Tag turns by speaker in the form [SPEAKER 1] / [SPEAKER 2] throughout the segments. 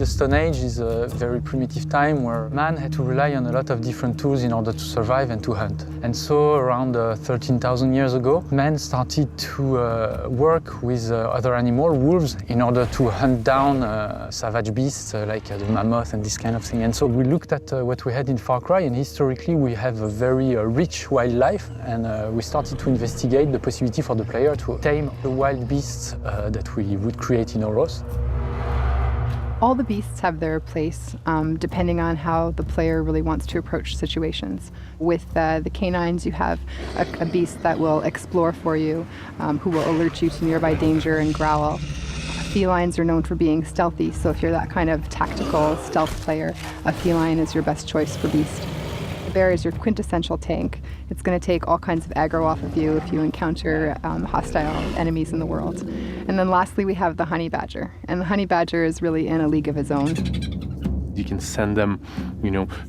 [SPEAKER 1] Stone Age is a very primitive time where man had to rely on a lot of different tools in order to survive and to hunt. And so around 13,000 years ago, man started to work with other animals, wolves, in order to hunt down savage beasts like the mammoth and this kind of thing. And so we looked at what we had in Far Cry, and historically we have a very rich wildlife, and we started to investigate the possibility for the player to tame the wild beasts that we would create in Oros.
[SPEAKER 2] All the beasts have their place, depending on how the player really wants to approach situations. With the canines, you have a beast that will explore for you, who will alert you to nearby danger and growl. Felines are known for being stealthy, so if you're that kind of tactical stealth player, a feline is your best choice for beast. The bear is your quintessential tank. It's going to take all kinds of aggro off of you if you encounter hostile enemies in the world. And then lastly, we have the honey badger. And the honey badger is really in a league of his own.
[SPEAKER 3] You can send them,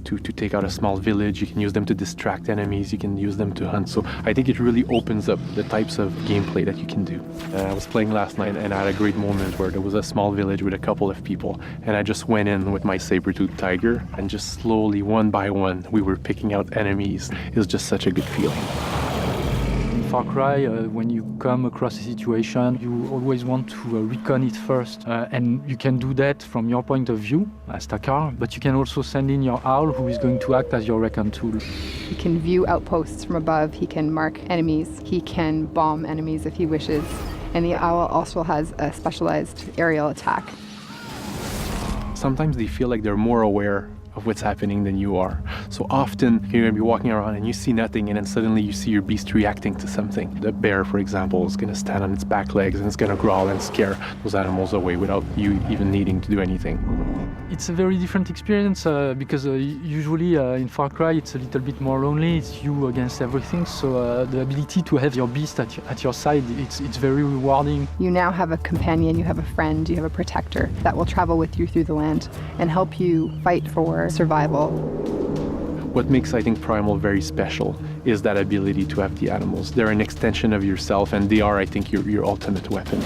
[SPEAKER 3] to take out a small village. You can use them to distract enemies. You can use them to hunt. So I think it really opens up the types of gameplay that you can do. I was playing last night and I had a great moment where there was a small village with a couple of people. And I just went in with my sabretooth tiger and just slowly, one by one, we were picking out enemies. It was just such a good feeling.
[SPEAKER 1] In Far Cry, when you come across a situation, you always want to recon it first. And you can do that from your point of view as Takar, but you can also send in your owl, who is going to act as your recon tool.
[SPEAKER 2] He can view outposts from above, he can mark enemies, he can bomb enemies if he wishes, and the owl also has a specialized aerial attack.
[SPEAKER 3] Sometimes they feel like they're more aware of what's happening than you are. So often you're going to be walking around and you see nothing, and then suddenly you see your beast reacting to something. The bear, for example, is going to stand on its back legs and it's going to growl and scare those animals away without you even needing to do anything.
[SPEAKER 1] It's a very different experience because usually in Far Cry it's a little bit more lonely. It's you against everything. So the ability to have your beast at your side, it's very rewarding.
[SPEAKER 2] You now have a companion, you have a friend, you have a protector that will travel with you through the land and help you fight for survival.
[SPEAKER 3] What makes, I think, Primal very special is that ability to have the animals. They're an extension of yourself, and they are, I think, your ultimate weapon.